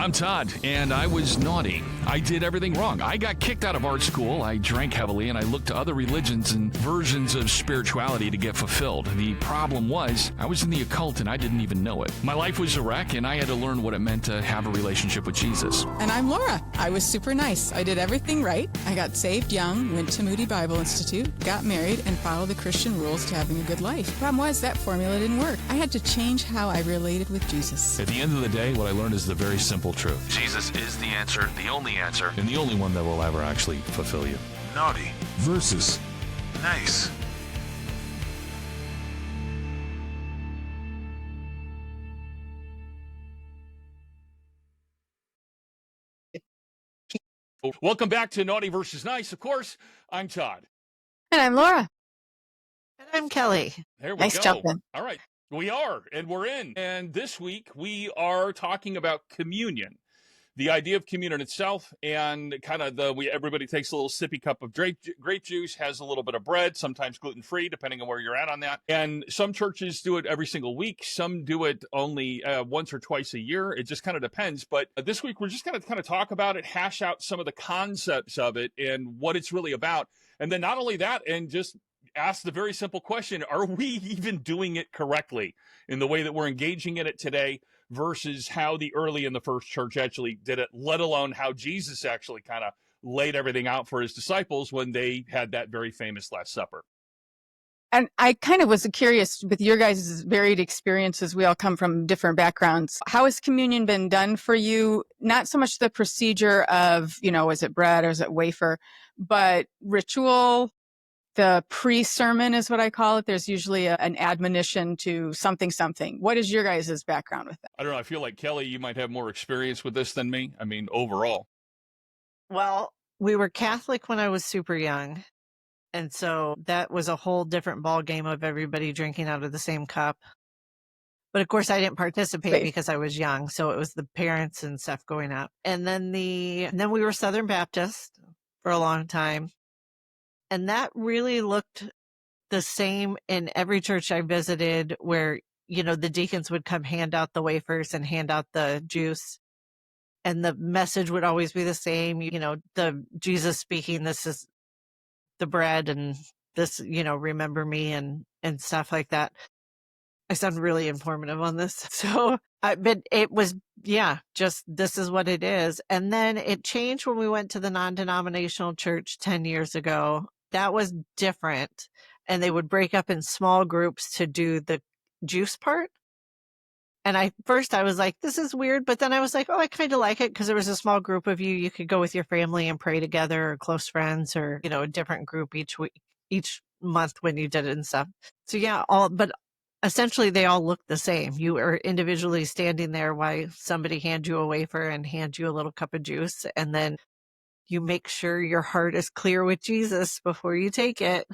I'm Todd, and I was naughty. I did everything wrong. I got kicked out of art school, I drank heavily, and I looked to other religions and versions of spirituality to get fulfilled. The problem was, I was in the occult and I didn't even know it. My life was a wreck, and I had to learn what it meant to have a relationship with Jesus. And I'm Laura. I was super nice. I did everything right. I got saved young, went to Moody Bible Institute, got married, and followed the Christian rules to having a good life. Problem was, that formula didn't work. I had to change how I related with Jesus. At the end of the day, what I learned is the very simple truth. Jesus is the answer, and the only one that will ever actually fulfill you. Naughty versus nice. Welcome back to Naughty versus Nice. Of course, I'm Todd. And I'm Laura. And I'm Kelly. There we Nice go. jumping. All right. We are, and we're in. And this week, we are talking about communion. The idea of communion itself, and kind of everybody takes a little sippy cup of grape juice, has a little bit of bread, sometimes gluten-free, depending on where you're at on that. And some churches do it every single week. Some do it only once or twice a year. It just kind of depends. But this week, we're just going to kind of talk about it, hash out some of the concepts of it and what it's really about. And then not only that, and just ask the very simple question, are we even doing it correctly in the way that we're engaging in it today versus how the early in the first church actually did it, let alone how Jesus actually kind of laid everything out for his disciples when they had that very famous Last Supper. And I kind of was curious with your guys' varied experiences. We all come from different backgrounds. How has communion been done for you? Not so much the procedure of, is it bread or is it wafer, but ritual. The pre-sermon is what I call it. There's usually an admonition to something. What is your guys' background with that? I don't know. I feel like, Kelly, you might have more experience with this than me. I mean, overall. Well, we were Catholic when I was super young. And so that was a whole different ball game of everybody drinking out of the same cup. But of course, I didn't participate because I was young. So it was the parents and stuff going up. And then then we were Southern Baptist for a long time. And that really looked the same in every church I visited where, the deacons would come hand out the wafers and hand out the juice. And the message would always be the same, the Jesus speaking, this is the bread and this, remember me and stuff like that. I sound really informative on this. So, but it was, just this is what it is. And then it changed when we went to the non-denominational church 10 years ago. That was different. And they would break up in small groups to do the juice part. And first I was like, this is weird. But then I was like, oh, I kind of like it because there was a small group of you. You could go with your family and pray together or close friends or, a different group each week, each month when you did it and stuff. So but essentially they all looked the same. You were individually standing there while somebody hand you a wafer and hand you a little cup of juice. And then you make sure your heart is clear with Jesus before you take it.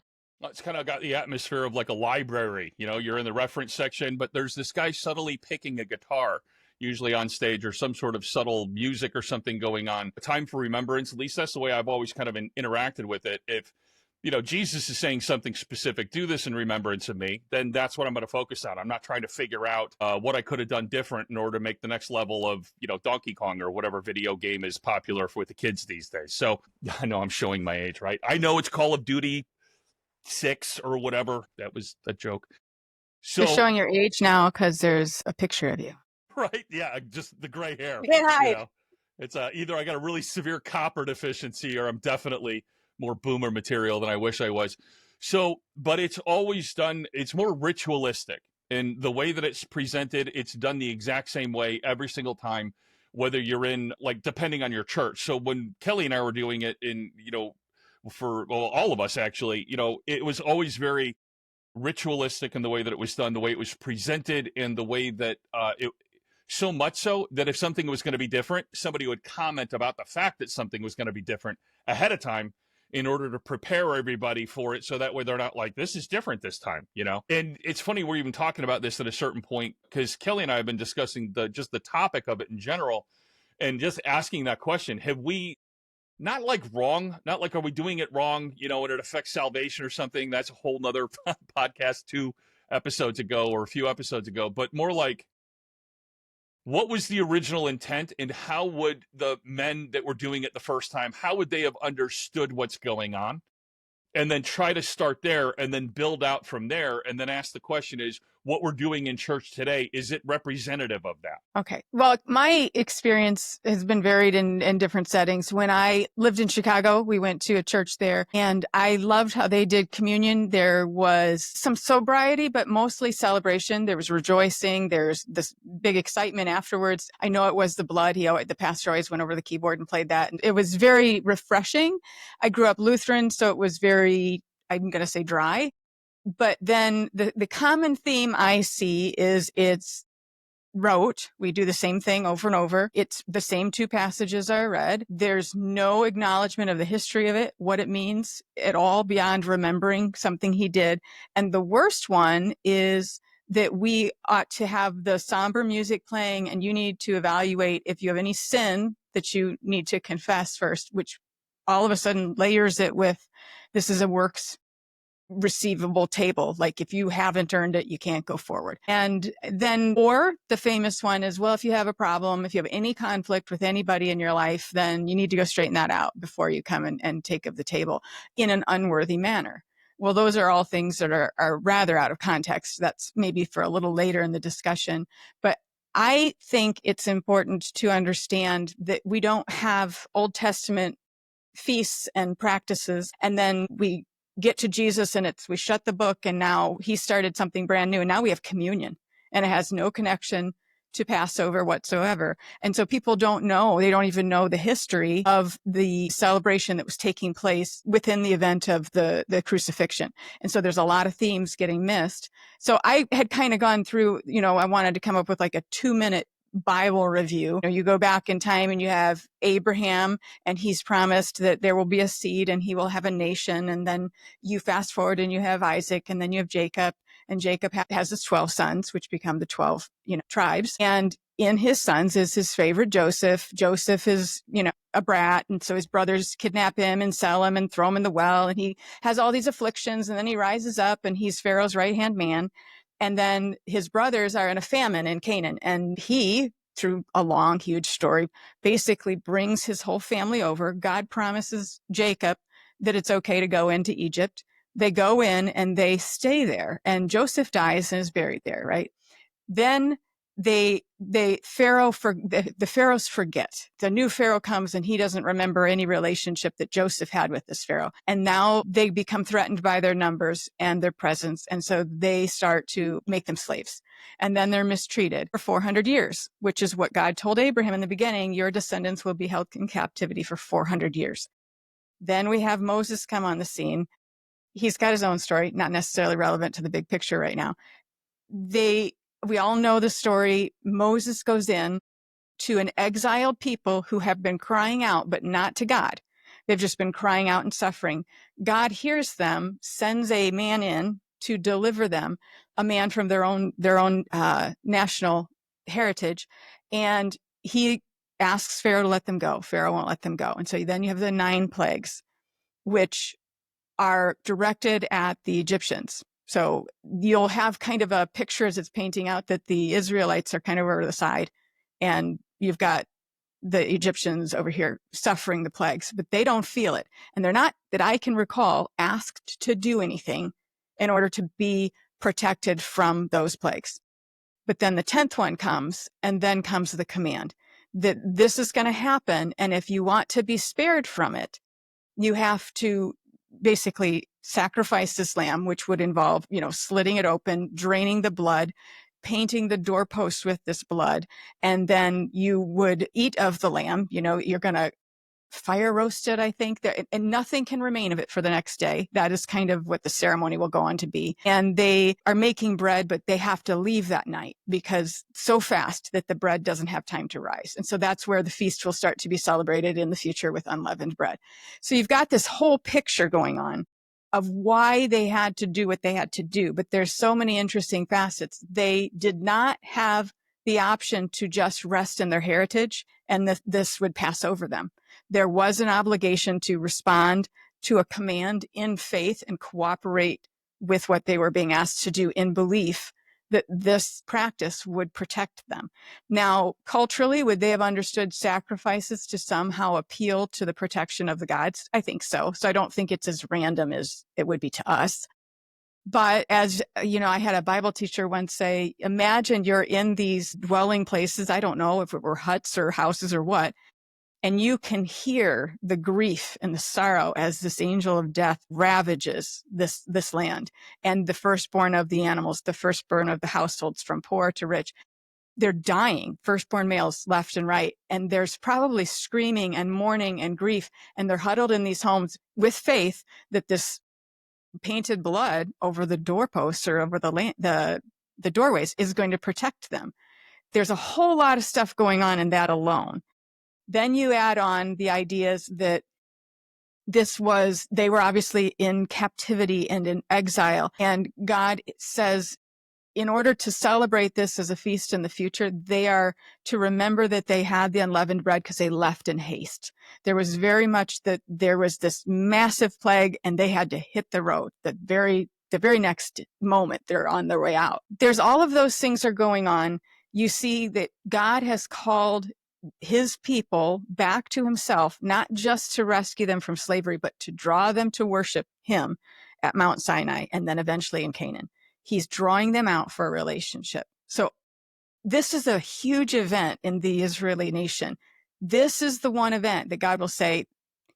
It's kind of got the atmosphere of like a library. You're in the reference section, but there's this guy subtly picking a guitar, usually on stage, or some sort of subtle music or something going on. A time for remembrance, at least that's the way I've always kind of interacted with it. If Jesus is saying something specific, do this in remembrance of me, then that's what I'm going to focus on. I'm not trying to figure out what I could have done different in order to make the next level of, Donkey Kong or whatever video game is popular with the kids these days. So I know I'm showing my age, right? I know it's Call of Duty 6 or whatever. That was a joke. So, you're showing your age now because there's a picture of you. Right. Yeah. Just the gray hair. Yeah. It's either I got a really severe copper deficiency or I'm definitely more boomer material than I wish I was. So, but it's always done, it's more ritualistic in the way that it's presented. It's done the exact same way every single time, whether you're in, like, depending on your church. So when Kelly and I were doing it for all of us, actually, it was always very ritualistic in the way that it was done, the way it was presented, and the way that so much so that if something was going to be different, somebody would comment about the fact that something was going to be different ahead of time in order to prepare everybody for it. So that way they're not like, this is different this time, And it's funny, we're even talking about this at a certain point because Kelly and I have been discussing just the topic of it in general and just asking that question. Have we not like wrong, not like, are we doing it wrong, and it affects salvation or something? That's a whole nother podcast 2 episodes ago or a few episodes ago, but more like, what was the original intent, and how would the men that were doing it the first time, how would they have understood what's going on? And then try to start there and then build out from there, and then ask the question, is what we're doing in church today, is it representative of that? Okay. Well, my experience has been varied in different settings. When I lived in Chicago, we went to a church there, and I loved how they did communion. There was some sobriety, but mostly celebration. There was rejoicing. There's this big excitement afterwards. I know it was the blood. The pastor always went over the keyboard and played that. And it was very refreshing. I grew up Lutheran, so it was very, I'm going to say, dry. But then the common theme I see is it's rote. We do the same thing over and over. It's the same two passages are read. There's no acknowledgement of the history of it, what it means at all beyond remembering something he did. And the worst one is that we ought to have the somber music playing, and you need to evaluate if you have any sin that you need to confess first, which all of a sudden layers it with, this is a works receivable table. Like if you haven't earned it, you can't go forward. And then, or the famous one is, well, if you have a problem, if you have any conflict with anybody in your life, then you need to go straighten that out before you come and take of the table in an unworthy manner. Well, those are all things that are rather out of context. That's maybe for a little later in the discussion. But I think it's important to understand that we don't have Old Testament feasts and practices, and then we get to Jesus and we shut the book, and now he started something brand new, and now we have communion, and it has no connection to Passover whatsoever. And so people don't know, they don't even know the history of the celebration that was taking place within the event of the crucifixion. And so there's a lot of themes getting missed. So I had kind of gone through, I wanted to come up with like a 2-minute Bible review. You go back in time and you have Abraham, and he's promised that there will be a seed and he will have a nation. And then you fast forward and you have Isaac, and then you have Jacob, and Jacob has his 12 sons, which become the 12, tribes. And in his sons is his favorite Joseph. Joseph is, a brat. And so his brothers kidnap him and sell him and throw him in the well. And he has all these afflictions, and then he rises up and he's Pharaoh's right-hand man. And then his brothers are in a famine in Canaan. And he, through a long, huge story, basically brings his whole family over. God promises Jacob that it's okay to go into Egypt. They go in and they stay there. And Joseph dies and is buried there, right? Then the pharaohs forget. The new pharaoh comes and he doesn't remember any relationship that Joseph had with this pharaoh. And now they become threatened by their numbers and their presence. And so they start to make them slaves. And then they're mistreated for 400 years, which is what God told Abraham in the beginning. Your descendants will be held in captivity for 400 years. Then we have Moses come on the scene. He's got his own story, not necessarily relevant to the big picture right now. We all know the story. Moses goes in to an exiled people who have been crying out, but not to God. They've just been crying out and suffering. God hears them, sends a man in to deliver them, a man from their own national heritage. And he asks Pharaoh to let them go. Pharaoh won't let them go. And so then you have the 9 plagues, which are directed at the Egyptians. So you'll have kind of a picture as it's painting out that the Israelites are kind of over the side, and you've got the Egyptians over here suffering the plagues, but they don't feel it. And they're not, that I can recall, asked to do anything in order to be protected from those plagues. But then the 10th one comes, and then comes the command that this is going to happen. And if you want to be spared from it, you have to basically sacrifice this lamb, which would involve, slitting it open, draining the blood, painting the doorposts with this blood. And then you would eat of the lamb. You're going to fire roast it, I think, and nothing can remain of it for the next day. That is kind of what the ceremony will go on to be. And they are making bread, but they have to leave that night because so fast that the bread doesn't have time to rise. And so that's where the feast will start to be celebrated in the future with unleavened bread. So you've got this whole picture going on of why they had to do what they had to do. But there's so many interesting facets. They did not have the option to just rest in their heritage, and this would pass over them. There was an obligation to respond to a command in faith and cooperate with what they were being asked to do in belief that this practice would protect them. Now, culturally, would they have understood sacrifices to somehow appeal to the protection of the gods? I think so. So I don't think it's as random as it would be to us. But as you know, I had a Bible teacher once say, imagine you're in these dwelling places. I don't know if it were huts or houses or what. And you can hear the grief and the sorrow as this angel of death ravages this land, and the firstborn of the animals, the firstborn of the households from poor to rich. They're dying, firstborn males left and right. And there's probably screaming and mourning and grief. And they're huddled in these homes with faith that this painted blood over the doorposts or over the doorways is going to protect them. There's a whole lot of stuff going on in that alone. Then you add on the ideas that they were obviously in captivity and in exile. And God says, in order to celebrate this as a feast in the future, they are to remember that they had the unleavened bread because they left in haste. There was very much that there was this massive plague and they had to hit the road the very next moment they're on their way out. There's all of those things are going on. You see that God has called his people back to himself, not just to rescue them from slavery, but to draw them to worship him at Mount Sinai and then eventually in Canaan. He's drawing them out for a relationship. So this is a huge event in the Israeli nation. This is the one event that God will say,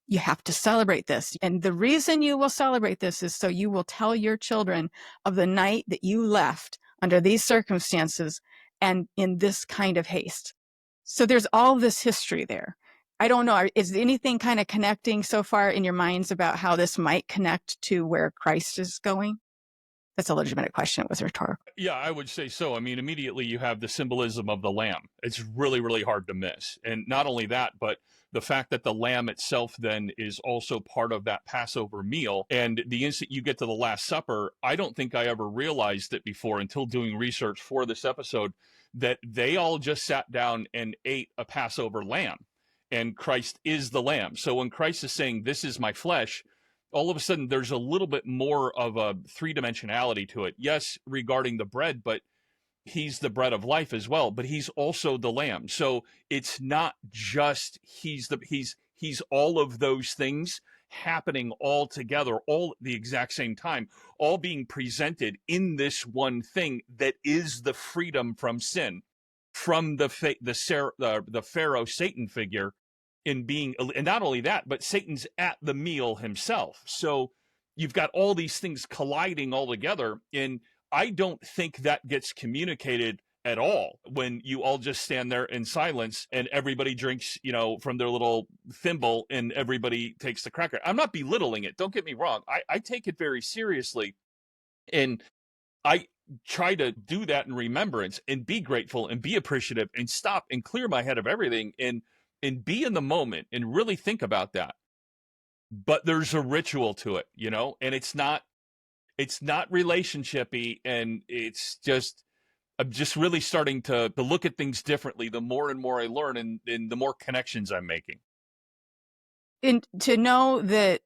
you have to celebrate this. And the reason you will celebrate this is so you will tell your children of the night that you left under these circumstances and in this kind of haste. So there's all this history there. I don't know. Is anything kind of connecting so far in your minds about how this might connect to where Christ is going? That's a legitimate question. It was rhetorical. Yeah, I would say so. I mean, immediately you have the symbolism of the lamb. It's really, really hard to miss. And not only that, but the fact that the lamb itself then is also part of that Passover meal. And the instant you get to the Last Supper, I don't think I ever realized it before until doing research for this episode, that they all just sat down and ate a Passover lamb. And Christ is the lamb. So when Christ is saying, this is my flesh, all of a sudden there's a little bit more of a three-dimensionality to it. Yes, regarding the bread, but he's the bread of life as well, but he's also the lamb. So it's not just he's all of those things happening all together, all at the exact same time, all being presented in this one thing that is the freedom from sin, from the Pharaoh Satan figure. And not only that, but Satan's at the meal himself. So you've got all these things colliding all together. And I don't think that gets communicated at all when you all just stand there in silence and everybody drinks, from their little thimble and everybody takes the cracker. I'm not belittling it. Don't get me wrong. I take it very seriously. And I try to do that in remembrance and be grateful and be appreciative and stop and clear my head of everything and be in the moment and really think about that. But there's a ritual to it, and it's not relationship-y, and it's just, I'm just really starting to look at things differently the more and more I learn and the more connections I'm making. And to know that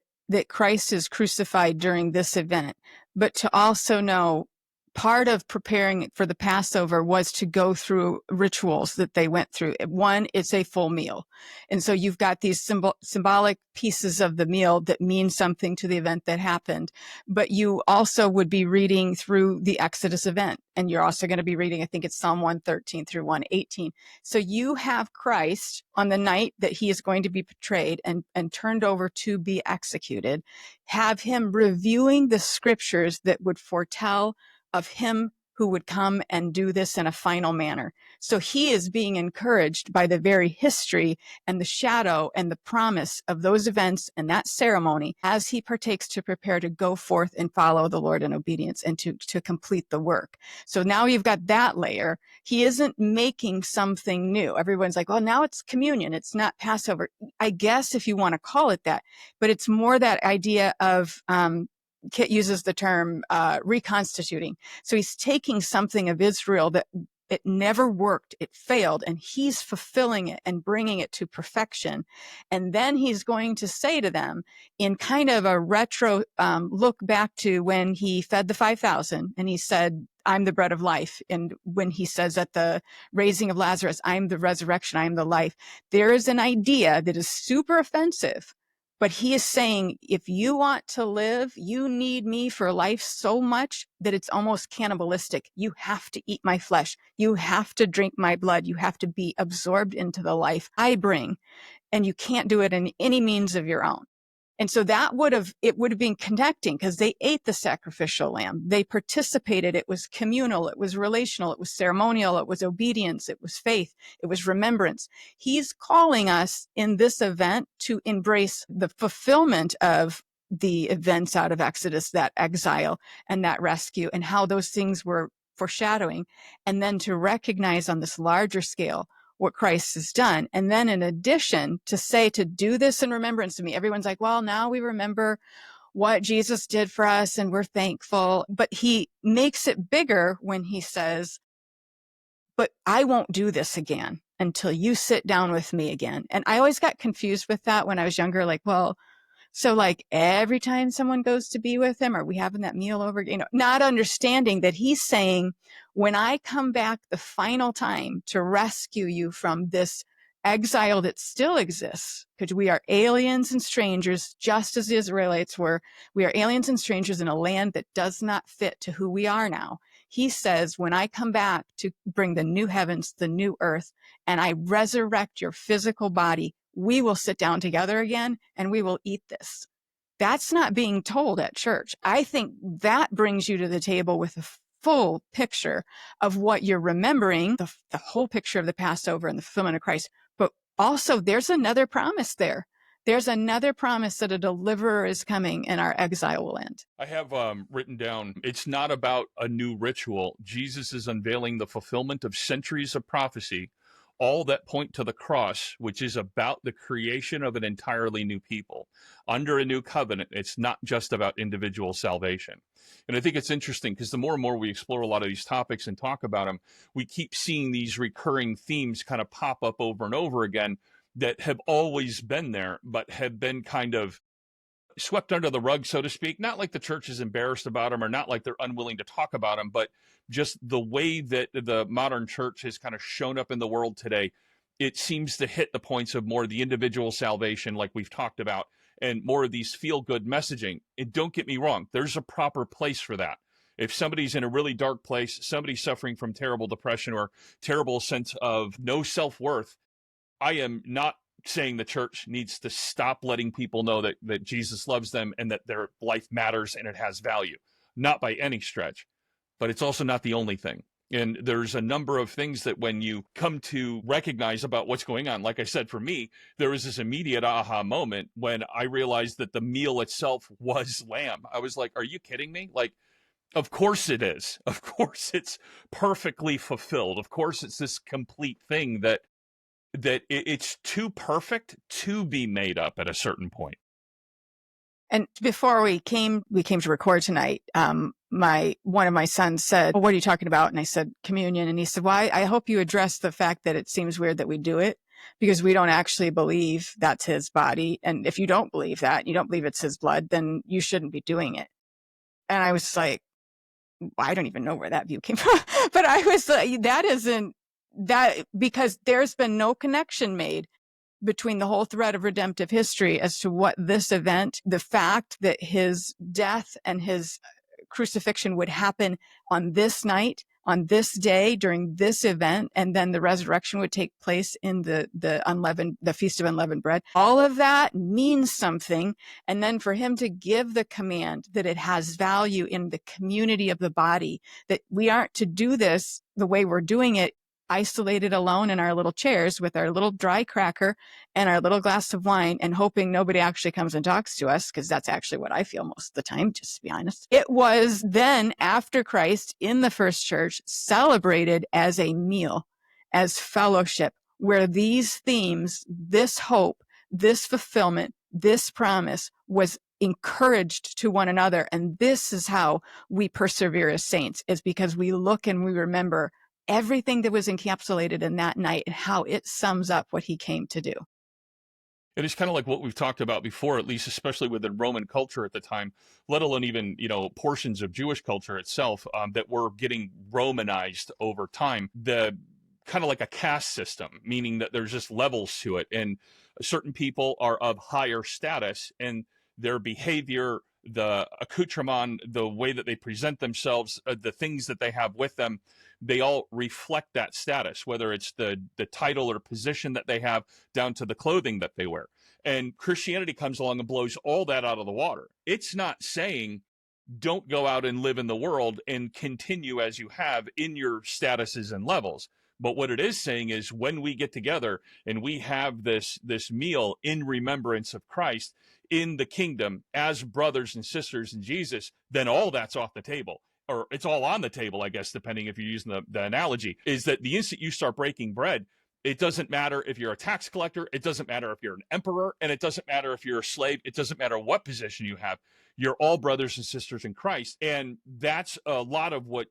Christ is crucified during this event, but to also know part of preparing for the Passover was to go through rituals that they went through. One, it's a full meal. And so you've got these symbolic pieces of the meal that mean something to the event that happened. But you also would be reading through the Exodus event. And you're also going to be reading, I think it's Psalm 113 through 118. So you have Christ on the night that he is going to be betrayed and turned over to be executed, have him reviewing the scriptures that would foretell of him who would come and do this in a final manner. So he is being encouraged by the very history and the shadow and the promise of those events and that ceremony as he partakes to prepare to go forth and follow the Lord in obedience and to complete the work. So now you've got that layer. He isn't making something new. Everyone's like, well, now it's communion. It's not Passover. I guess if you want to call it that, but it's more that idea of, Kit uses the term reconstituting. So he's taking something of Israel that It never worked. It failed. And he's fulfilling it and bringing it to perfection. And then he's going to say to them in kind of a retro look back to when he fed the 5,000 and he said, I'm the bread of life. And when he says at the raising of Lazarus, I'm the resurrection, I am the life. There is an idea that is super offensive. But he is saying, if you want to live, you need me for life so much that it's almost cannibalistic. You have to eat my flesh. You have to drink my blood. You have to be absorbed into the life I bring. And you can't do it in any means of your own. And so it would have been connecting because they ate the sacrificial lamb. They participated. It was communal. It was relational. It was ceremonial. It was obedience. It was faith. It was remembrance. He's calling us in this event to embrace the fulfillment of the events out of Exodus, that exile and that rescue, and how those things were foreshadowing. And then to recognize on this larger scale what Christ has done. And then in addition to say, to do this in remembrance of me. Everyone's like, well, now we remember what Jesus did for us and we're thankful. But he makes it bigger when he says, but I won't do this again until you sit down with me again. And I always got confused with that when I was younger. Like, well, so like every time someone goes to be with him, are we having that meal over, not understanding that he's saying, when I come back the final time to rescue you from this exile that still exists, because we are aliens and strangers, just as the Israelites were, we are aliens and strangers in a land that does not fit to who we are now. He says, when I come back to bring the new heavens, the new earth, and I resurrect your physical body, we will sit down together again and we will eat this. That's not being told at church. I think that brings you to the table with a full picture of what you're remembering, the whole picture of the Passover and the fulfillment of Christ. But also there's another promise there. There's another promise that a deliverer is coming and our exile will end. I have written down, it's not about a new ritual. Jesus is unveiling the fulfillment of centuries of prophecy, all that point to the cross, which is about the creation of an entirely new people. Under a new covenant, it's not just about individual salvation. And I think it's interesting because the more and more we explore a lot of these topics and talk about them, we keep seeing these recurring themes kind of pop up over and over again that have always been there, but have been kind of swept under the rug, so to speak. Not like the church is embarrassed about them or not like they're unwilling to talk about them, but just the way that the modern church has kind of shown up in the world today, it seems to hit the points of more the individual salvation, like we've talked about, and more of these feel-good messaging. And don't get me wrong, there's a proper place for that. If somebody's in a really dark place, somebody's suffering from terrible depression or terrible sense of no self-worth, I am not saying the church needs to stop letting people know that Jesus loves them and that their life matters and it has value. Not by any stretch, but it's also not the only thing. And there's a number of things that when you come to recognize about what's going on, like I said, for me, there was this immediate aha moment when I realized that the meal itself was lamb. I was like, are you kidding me? Like, of course it is. Of course it's perfectly fulfilled. Of course it's this complete thing that it's too perfect to be made up at a certain point. And before we came to record tonight, one of my sons said, well, what are you talking about? And I said, communion. And he said, well, I hope you address the fact that it seems weird that we do it because we don't actually believe that's his body. And if you don't believe that, you don't believe it's his blood, then you shouldn't be doing it. And I was like, I don't even know where that view came from. But I was like, because there's been no connection made between the whole thread of redemptive history as to what this event, the fact that his death and his crucifixion would happen on this night, on this day, during this event, and then the resurrection would take place in the Feast of Unleavened Bread. All of that means something. And then for him to give the command that it has value in the community of the body, that we aren't to do this the way we're doing it, isolated alone in our little chairs with our little dry cracker and our little glass of wine and hoping nobody actually comes and talks to us, because that's actually what I feel most of the time, just to be honest. It was then, after Christ in the first church, celebrated as a meal, as fellowship, where these themes, this hope, this fulfillment, this promise was encouraged to one another. And this is how we persevere as saints, is because we look and we remember everything that was encapsulated in that night and how it sums up what he came to do. It is kind of like what we've talked about before, at least especially within Roman culture at the time, let alone even, portions of Jewish culture itself, that were getting Romanized over time. The kind of like a caste system, meaning that there's just levels to it. And certain people are of higher status, and their behavior, the accoutrement, the way that they present themselves, the things that they have with them, they all reflect that status, whether it's the title or position that they have, down to the clothing that they wear. And Christianity comes along and blows all that out of the water. It's not saying don't go out and live in the world and continue as you have in your statuses and levels. But what it is saying is, when we get together and we have this meal in remembrance of Christ in the kingdom as brothers and sisters in Jesus, then all that's off the table. Or it's all on the table, I guess, depending if you're using the analogy, is that the instant you start breaking bread, it doesn't matter if you're a tax collector, it doesn't matter if you're an emperor, and it doesn't matter if you're a slave, it doesn't matter what position you have. You're all brothers and sisters in Christ. And that's a lot of what,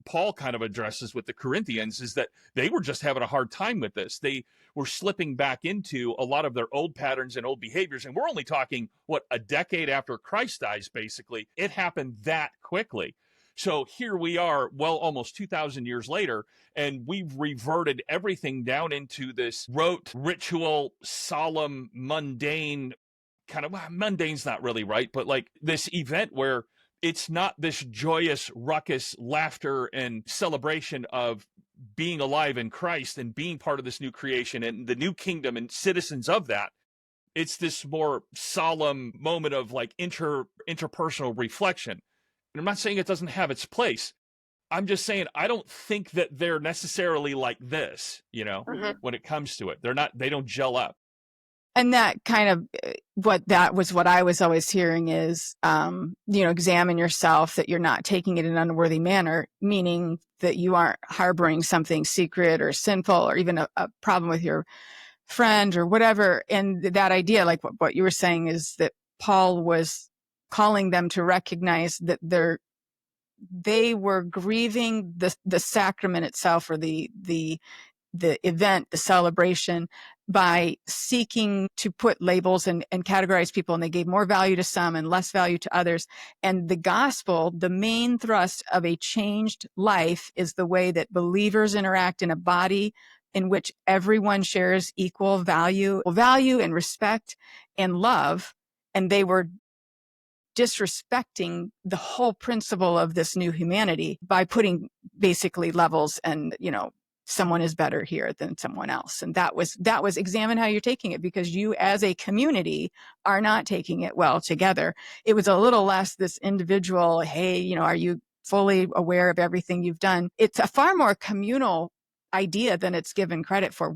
Paul kind of addresses with the Corinthians, is that they were just having a hard time with this. They were slipping back into a lot of their old patterns and old behaviors. And we're only talking, a decade after Christ dies, basically. It happened that quickly. So here we are, almost 2,000 years later, and we've reverted everything down into this rote, ritual, solemn, mundane, kind of, mundane's not really right, but like this event where it's not this joyous, ruckus, laughter, and celebration of being alive in Christ and being part of this new creation and the new kingdom and citizens of that. It's this more solemn moment of like interpersonal reflection. And I'm not saying it doesn't have its place. I'm just saying I don't think that they're necessarily like this, when it comes to it. They don't gel up. And that kind of what I was always hearing is, examine yourself, that you're not taking it in an unworthy manner, meaning that you aren't harboring something secret or sinful or even a problem with your friend or whatever. And that idea, like what you were saying, is that Paul was calling them to recognize that they were grieving the sacrament itself, or the event, the celebration, by seeking to put labels and categorize people. And they gave more value to some and less value to others. And the gospel, the main thrust of a changed life, is the way that believers interact in a body in which everyone shares equal value and respect and love. And they were disrespecting the whole principle of this new humanity by putting basically levels and, someone is better here than someone else. And that was examine how you're taking it, because you as a community are not taking it well together. It was a little less this individual, hey, are you fully aware of everything you've done? It's a far more communal idea than it's given credit for.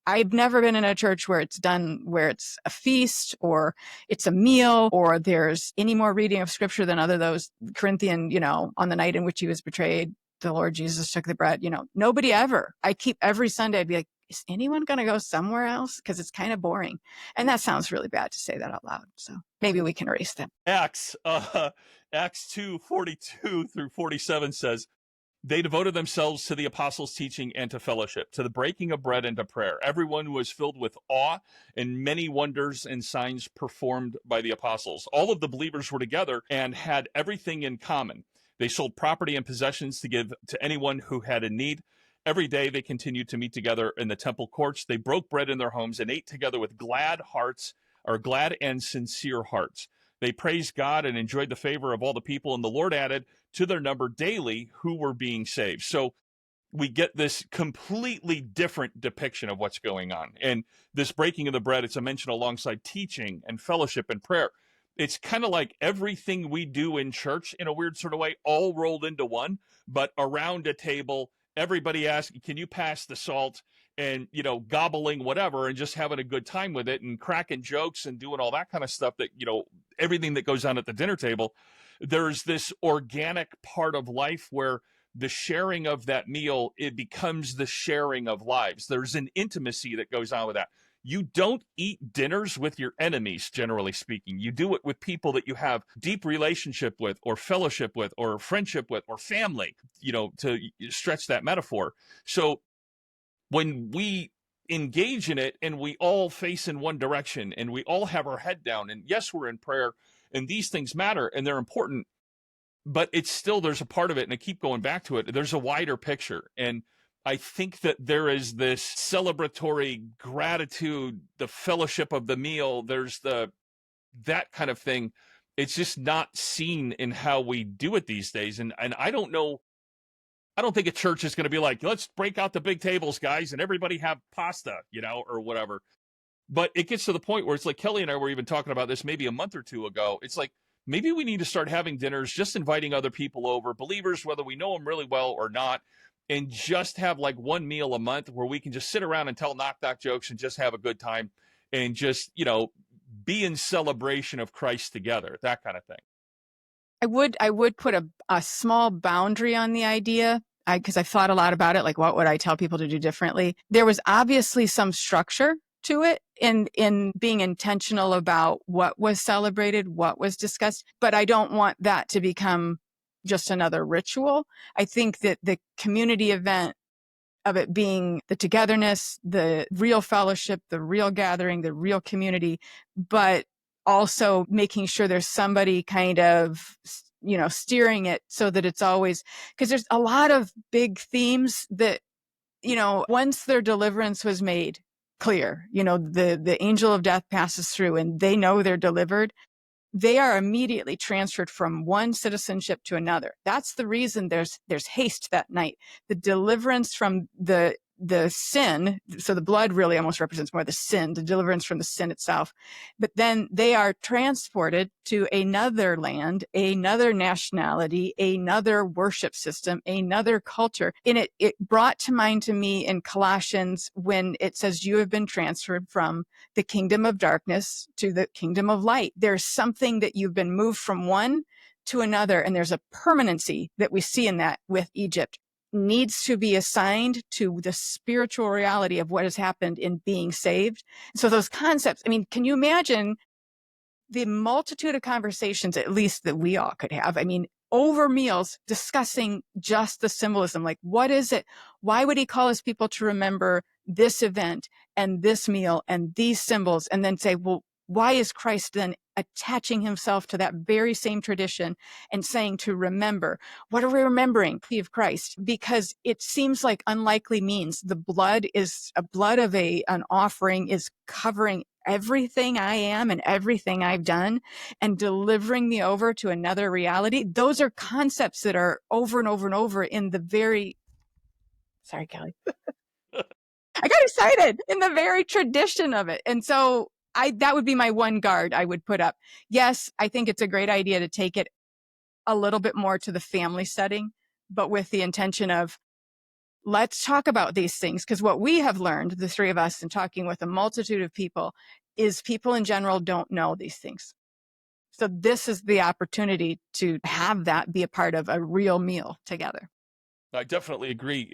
I've never been in a church where it's a feast or it's a meal or there's any more reading of scripture than other those Corinthian, on the night in which he was betrayed, the Lord Jesus took the bread, nobody ever. I keep every Sunday, I'd be like, is anyone going to go somewhere else? Because it's kind of boring. And that sounds really bad to say that out loud. So maybe we can erase that. Acts 2:42 through 47 says, they devoted themselves to the apostles' teaching and to fellowship, to the breaking of bread and to prayer. Everyone was filled with awe, and many wonders and signs performed by the apostles. All of the believers were together and had everything in common. They sold property and possessions to give to anyone who had a need. Every day they continued to meet together in the temple courts. They broke bread in their homes and ate together with glad and sincere hearts. They praised God and enjoyed the favor of all the people, and the Lord added to their number daily who were being saved. So we get this completely different depiction of what's going on. And this breaking of the bread, it's a mention alongside teaching and fellowship and prayer. It's kind of like everything we do in church in a weird sort of way, all rolled into one, but around a table, everybody asking, can you pass the salt? And, gobbling whatever and just having a good time with it and cracking jokes and doing all that kind of stuff that, everything that goes on at the dinner table. There's this organic part of life where the sharing of that meal, it becomes the sharing of lives. There's an intimacy that goes on with that. You don't eat dinners with your enemies, generally speaking. You do it with people that you have deep relationship with, or fellowship with, or friendship with, or family, to stretch that metaphor. So when we engage in it and we all face in one direction and we all have our head down, and yes, we're in prayer, and these things matter and they're important, but it's still, there's a part of it, and I keep going back to it, there's a wider picture. And I think that there is this celebratory gratitude, the fellowship of the meal, there's that kind of thing. It's just not seen in how we do it these days. And I don't know, I don't think a church is going to be like, let's break out the big tables, guys, and everybody have pasta, or whatever. But it gets to the point where it's like, Kelly and I were even talking about this maybe a month or two ago. It's like, maybe we need to start having dinners, just inviting other people over, believers, whether we know them really well or not, and just have like one meal a month where we can just sit around and tell knock-knock jokes and just have a good time and just, be in celebration of Christ together, that kind of thing. I would put a small boundary on the idea, because I thought a lot about it, like what would I tell people to do differently? There was obviously some structure to it in being intentional about what was celebrated, what was discussed, but I don't want that to become just another ritual. I think that the community event of it being the togetherness, the real fellowship, the real gathering, the real community, but also making sure there's somebody kind of, steering it so that it's always, because there's a lot of big themes that, once their deliverance was made clear, the angel of death passes through and they know they're delivered, they are immediately transferred from one citizenship to another. That's the reason there's haste that night. The deliverance from the sin, so the blood really almost represents more the sin, the deliverance from the sin itself. But then they are transported to another land, another nationality, another worship system, another culture. And it brought to mind to me in Colossians when it says, you have been transferred from the kingdom of darkness to the kingdom of light. There's something that you've been moved from one to another. And there's a permanency that we see in that with Egypt, needs to be assigned to the spiritual reality of what has happened in being saved. So those concepts, can you imagine the multitude of conversations, at least that we all could have, over meals, discussing just the symbolism, like what is it? Why would he call his people to remember this event and this meal and these symbols? And then say, well, why is Christ then attaching himself to that very same tradition and saying to remember? What are we remembering of Christ? Because it seems like unlikely means the blood of an offering is covering everything I am and everything I've done and delivering me over to another reality. Those are concepts that are over and over and over in the very, sorry, Kelly. I got excited in the very tradition of it. And so that would be my one guard I would put up. Yes, I think it's a great idea to take it a little bit more to the family setting, but with the intention of, let's talk about these things. Because what we have learned, the three of us, and talking with a multitude of people, is people in general don't know these things. So this is the opportunity to have that be a part of a real meal together. I definitely agree.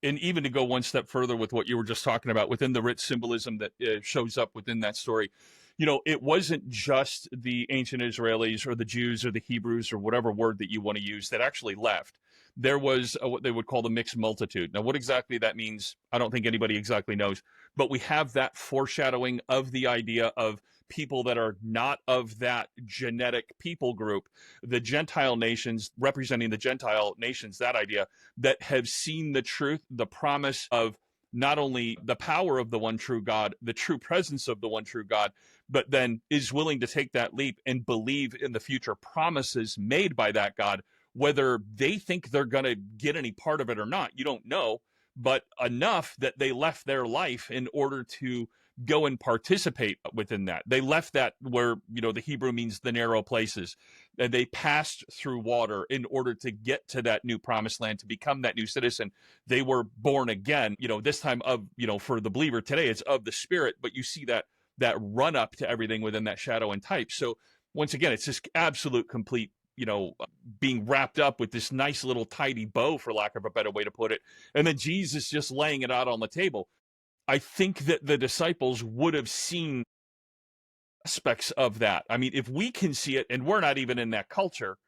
And even to go one step further with what you were just talking about within the rich symbolism that shows up within that story, it wasn't just the ancient Israelis or the Jews or the Hebrews or whatever word that you want to use that actually left. There was what they would call the mixed multitude. Now, what exactly that means, I don't think anybody exactly knows, but we have that foreshadowing of the idea of people that are not of that genetic people group, the Gentile nations, representing the Gentile nations, that idea, that have seen the truth, the promise of not only the power of the one true God, the true presence of the one true God, but then is willing to take that leap and believe in the future promises made by that God, whether they think they're going to get any part of it or not, you don't know, but enough that they left their life in order to go and participate within that. They left that where, the Hebrew means the narrow places, and they passed through water in order to get to that new promised land, to become that new citizen. They were born again, this time of, for the believer today, it's of the Spirit, but you see that run up to everything within that shadow and type. So once again, it's just absolute complete, being wrapped up with this nice little tidy bow, for lack of a better way to put it. And then Jesus just laying it out on the table. I think that the disciples would have seen aspects of that. I mean, if we can see it and we're not even in that culture,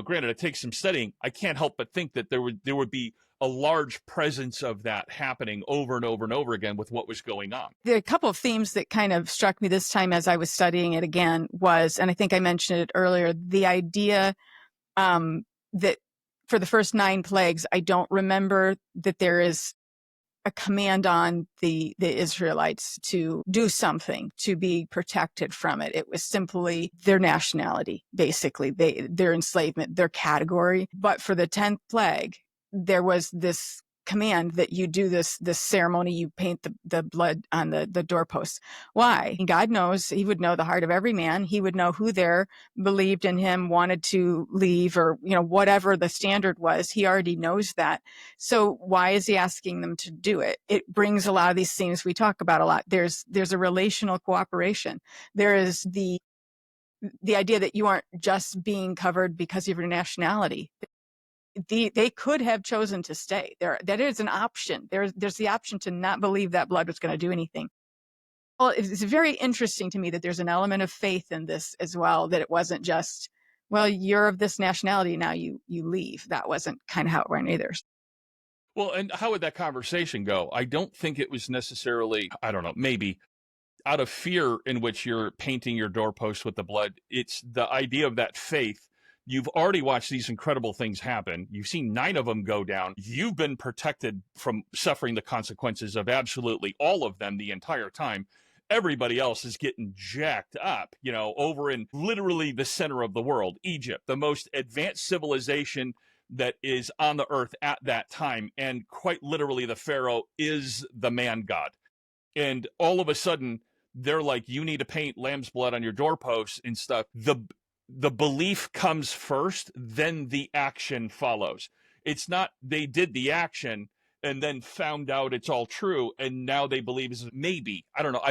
granted it takes some studying, I can't help but think that there would be a large presence of that happening over and over and over again with what was going on. There are a couple of themes that kind of struck me this time as I was studying it again was, and I think I mentioned it earlier, the idea that for the first 9 plagues, I don't remember that there is a command on the Israelites to do something to be protected from it. It was simply their nationality, basically, their enslavement, their category. But for the 10th plague, there was this command that you do this ceremony, you paint the blood on the doorposts. Why? God knows, he would know the heart of every man. He would know who there believed in him, wanted to leave, or whatever the standard was. He already knows that. So why is he asking them to do it? It brings a lot of these themes we talk about a lot. There's a relational cooperation. There is the idea that you aren't just being covered because of your nationality. They could have chosen to stay there. That is an option. There's the option to not believe that blood was going to do anything. Well, it's very interesting to me that there's an element of faith in this as well, that it wasn't just, well, you're of this nationality, now you leave. That wasn't kind of how it went either. Well, and how would that conversation go? I don't think it was necessarily, I don't know, maybe out of fear in which you're painting your doorpost with the blood. It's the idea of that faith. You've already watched these incredible things happen. You've seen 9 of them go down. You've been protected from suffering the consequences of absolutely all of them the entire time. Everybody else is getting jacked up, over in literally the center of the world, Egypt, the most advanced civilization that is on the earth at that time. And quite literally, the Pharaoh is the man god. And all of a sudden, they're like, you need to paint lamb's blood on your doorposts and stuff. The belief comes first, then the action follows. It's not they did the action and then found out it's all true, and now they believe is maybe. I don't know.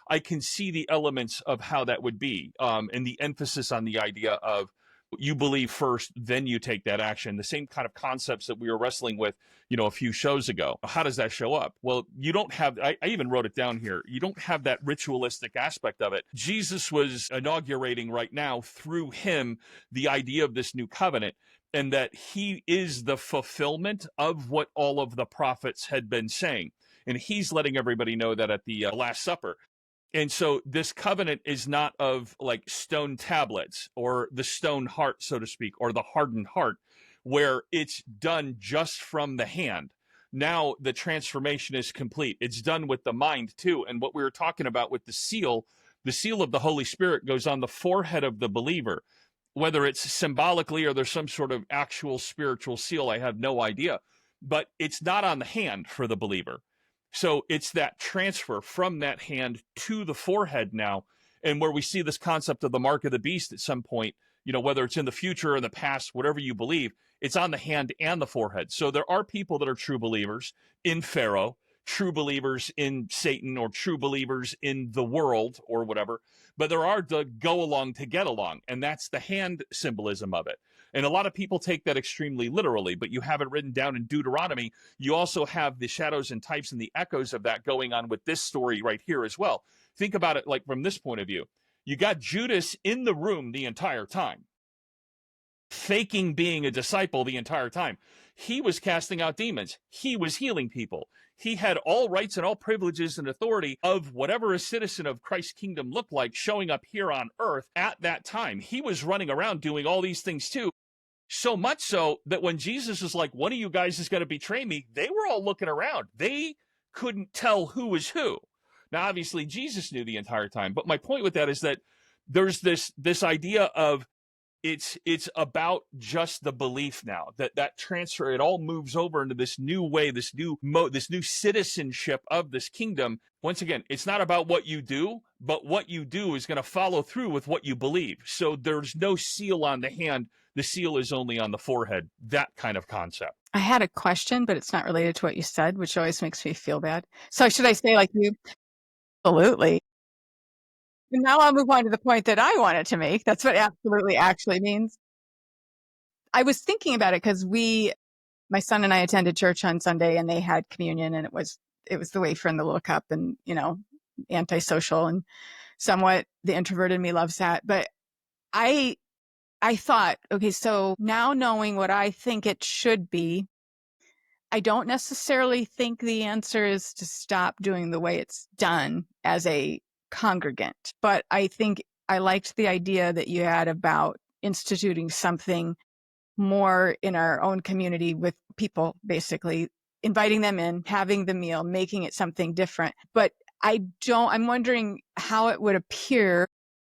I can see the elements of how that would be, and the emphasis on the idea of you believe first, then you take that action. The same kind of concepts that we were wrestling with, a few shows ago. How does that show up? Well, you don't have, I even wrote it down here. You don't have that ritualistic aspect of it. Jesus was inaugurating right now through him the idea of this new covenant, and that he is the fulfillment of what all of the prophets had been saying. And he's letting everybody know that at the Last Supper. And so this covenant is not of like stone tablets or the stone heart, so to speak, or the hardened heart, where it's done just from the hand. Now the transformation is complete. It's done with the mind too. And what we were talking about with the seal of the Holy Spirit goes on the forehead of the believer. Whether it's symbolically or there's some sort of actual spiritual seal, I have no idea. But it's not on the hand for the believer. So it's that transfer from that hand to the forehead now, and where we see this concept of the mark of the beast at some point, whether it's in the future or in the past, whatever you believe, it's on the hand and the forehead. So there are people that are true believers in Pharaoh, true believers in Satan, or true believers in the world or whatever, but there are the go along to get along, and that's the hand symbolism of it. And a lot of people take that extremely literally, but you have it written down in Deuteronomy. You also have the shadows and types and the echoes of that going on with this story right here as well. Think about it like from this point of view. You got Judas in the room the entire time, faking being a disciple the entire time. He was casting out demons. He was healing people. He had all rights and all privileges and authority of whatever a citizen of Christ's kingdom looked like showing up here on earth at that time. He was running around doing all these things too. So much so that when Jesus was like, one of you guys is going to betray me, they were all looking around. They couldn't tell who was who. Now, obviously, Jesus knew the entire time. But my point with that is that there's this idea of it's about just the belief now, that transfer, it all moves over into this new way, this new citizenship of this kingdom. Once again, it's not about what you do, but what you do is going to follow through with what you believe. So there's no seal on the hand. The seal is only on the forehead, that kind of concept. I had a question, but it's not related to what you said, which always makes me feel bad. So should I say like you? Absolutely. And now I'll move on to the point that I wanted to make. That's what absolutely actually means. I was thinking about it because my son and I attended church on Sunday, and they had communion, and it was it was the wafer and the little cup and, antisocial and somewhat the introvert in me loves that. But I thought, okay, so now knowing what I think it should be, I don't necessarily think the answer is to stop doing the way it's done as a congregant, but I think I liked the idea that you had about instituting something more in our own community with people, basically inviting them in, having the meal, making it something different. But I'm wondering how it would appear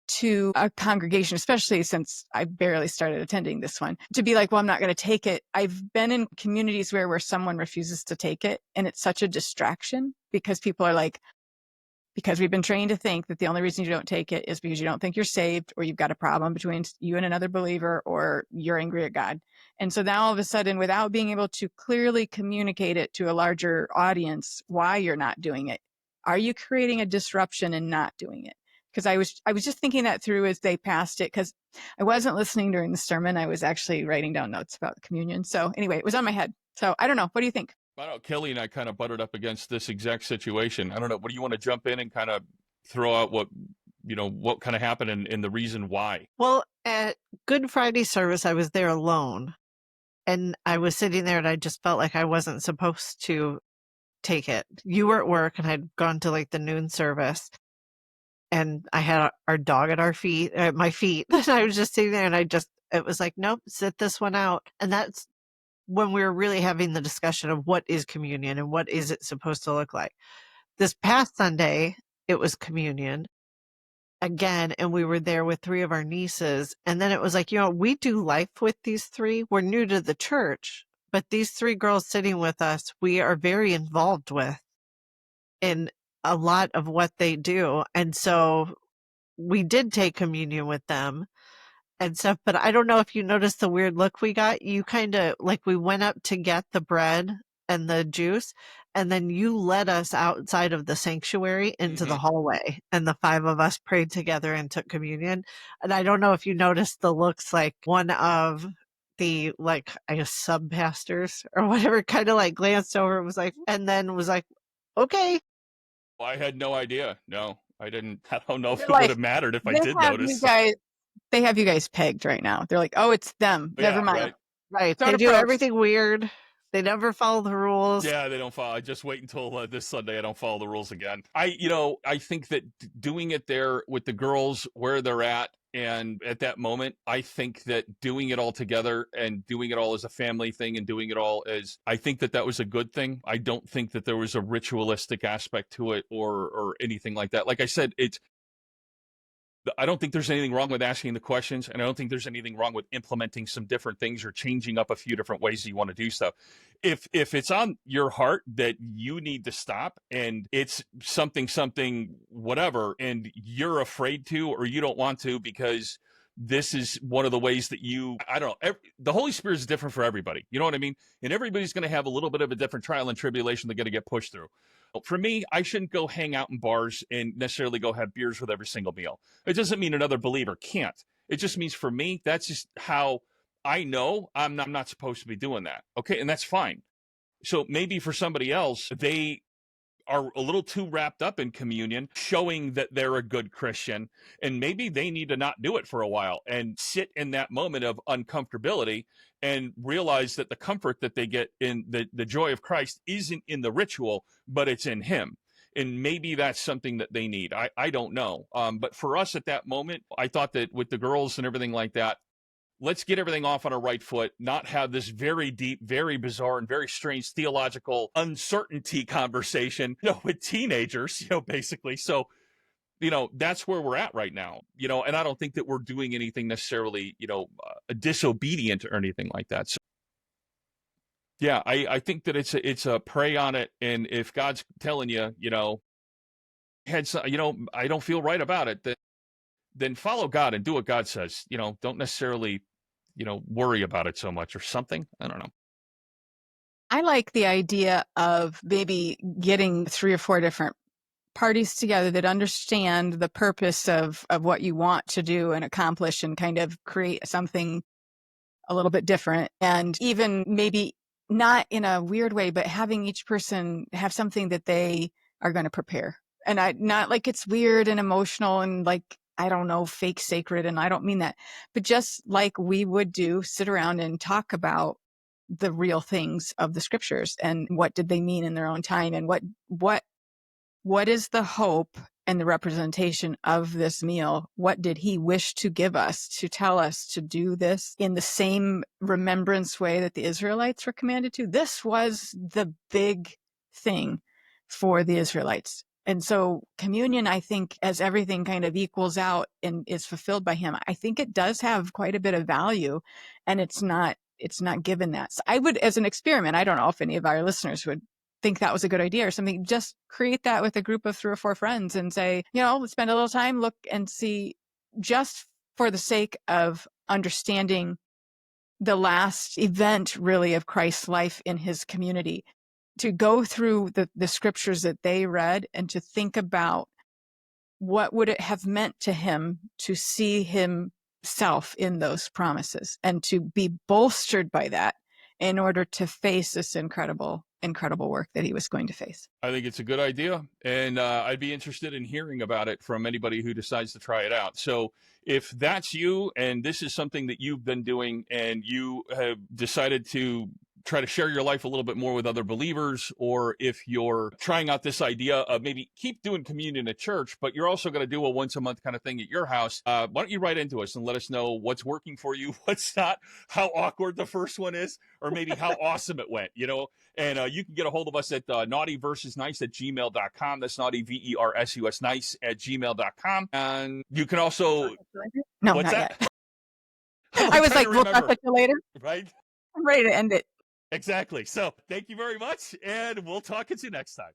to a congregation, especially since I barely started attending this one, to be like, well, I'm not going to take it. I've been in communities where someone refuses to take it, and it's such a distraction because people are like, because we've been trained to think that the only reason you don't take it is because you don't think you're saved, or you've got a problem between you and another believer, or you're angry at God. And so now all of a sudden, without being able to clearly communicate it to a larger audience why you're not doing it, are you creating a disruption in not doing it? Because I was just thinking that through as they passed it, because I wasn't listening during the sermon. I was actually writing down notes about communion. So anyway, it was on my head. So I don't know. What do you think? I don't know. Kelly and I kind of butted up against this exact situation. I don't know. What do you want to jump in and kind of throw out what kind of happened and the reason why? Well, at Good Friday service, I was there alone, and I was sitting there and I just felt like I wasn't supposed to take it. You were at work and I'd gone to like the noon service, and I had our dog at my feet. And I was just sitting there and it was like, nope, sit this one out. And that's when we were really having the discussion of what is communion and what is it supposed to look like. This past Sunday, it was communion again, and we were there with 3 of our nieces. And then it was like, we do life with these 3. We're new to the church, but these 3 girls sitting with us, we are very involved with in a lot of what they do. And so we did take communion with them and stuff, but I don't know if you noticed the weird look we got. You kind of like, we went up to get the bread and the juice, and then you led us outside of the sanctuary into the hallway, and the 5 of us prayed together and took communion. And I don't know if you noticed the looks, like one of the, like, I guess sub pastors or whatever kind of like glanced over and was like, okay. Well, I had no idea. No, I didn't. I don't know if it Like, would have mattered if I did notice. They have you guys pegged right now. They're like, oh, it's them. Never mind. Right. Start They do approach. everything weird. They never follow the rules. Yeah, they don't follow. I just wait until this Sunday. I don't follow the rules again. I think that doing it there with the girls where they're at, and at that moment, I think that doing it all together and doing it all as a family thing and doing it all I think that was a good thing. I don't think that there was a ritualistic aspect to it or anything like that. Like I said, I don't think there's anything wrong with asking the questions, and I don't think there's anything wrong with implementing some different things or changing up a few different ways you want to do stuff. If it's on your heart that you need to stop and it's something whatever, and you're afraid to or you don't want to because this is one of the ways that I don't know, the Holy Spirit is different for everybody. You know what I mean? And everybody's going to have a little bit of a different trial and tribulation they're going to get pushed through. For me, I shouldn't go hang out in bars and necessarily go have beers with every single meal. It doesn't mean another believer can't. It just means for me, that's just how I know I'm not supposed to be doing that. Okay, and that's fine. So maybe for somebody else, they are a little too wrapped up in communion, showing that they're a good Christian, and maybe they need to not do it for a while and sit in that moment of uncomfortability and realize that the comfort that they get in the joy of Christ isn't in the ritual, but it's in Him. And maybe that's something that they need. I don't know. But for us at that moment, I thought that with the girls and everything like that, let's get everything off on a right foot, not have this very deep, very bizarre, and very strange theological uncertainty conversation, with teenagers, basically. So, that's where we're at right now, and I don't think that we're doing anything necessarily, disobedient or anything like that. So, yeah, I think that it's a pray on it. And if God's telling you, I don't feel right about it, then follow God and do what God says. Don't necessarily, worry about it so much or something. I don't know. I like the idea of maybe getting 3 or 4 different parties together that understand the purpose of what you want to do and accomplish and kind of create something a little bit different. And even maybe not in a weird way, but having each person have something that they are going to prepare. And not like it's weird and emotional and like, I don't know, fake sacred. And I don't mean that, but just like we would do, sit around and talk about the real things of the scriptures and what did they mean in their own time, and what is the hope and the representation of this meal? What did he wish to give us, to tell us to do this in the same remembrance way that the Israelites were commanded to? This was the big thing for the Israelites. And so communion, I think, as everything kind of equals out and is fulfilled by him, I think it does have quite a bit of value, and it's not given that. So I would, as an experiment, I don't know if any of our listeners would think that was a good idea or something, just create that with a group of 3 or 4 friends and say, let's spend a little time, look and see, just for the sake of understanding the last event really of Christ's life in his community, to go through the scriptures that they read and to think about what would it have meant to him to see himself in those promises and to be bolstered by that in order to face this incredible work that he was going to face. I think it's a good idea, and I'd be interested in hearing about it from anybody who decides to try it out. So if that's you and this is something that you've been doing and you have decided to try to share your life a little bit more with other believers, or if you're trying out this idea of maybe keep doing communion at church, but you're also going to do a once a month kind of thing at your house, why don't you write into us and let us know what's working for you, what's not, how awkward the first one is, or maybe how awesome it went, And you can get a hold of us at naughtyversusnice@gmail.com. That's naughty, VERSUS nice @gmail.com. And you can also... No, what's not that? Yet. I was like, we'll talk to you later. Right? I'm ready to end it. Exactly. So thank you very much, and we'll talk to you next time.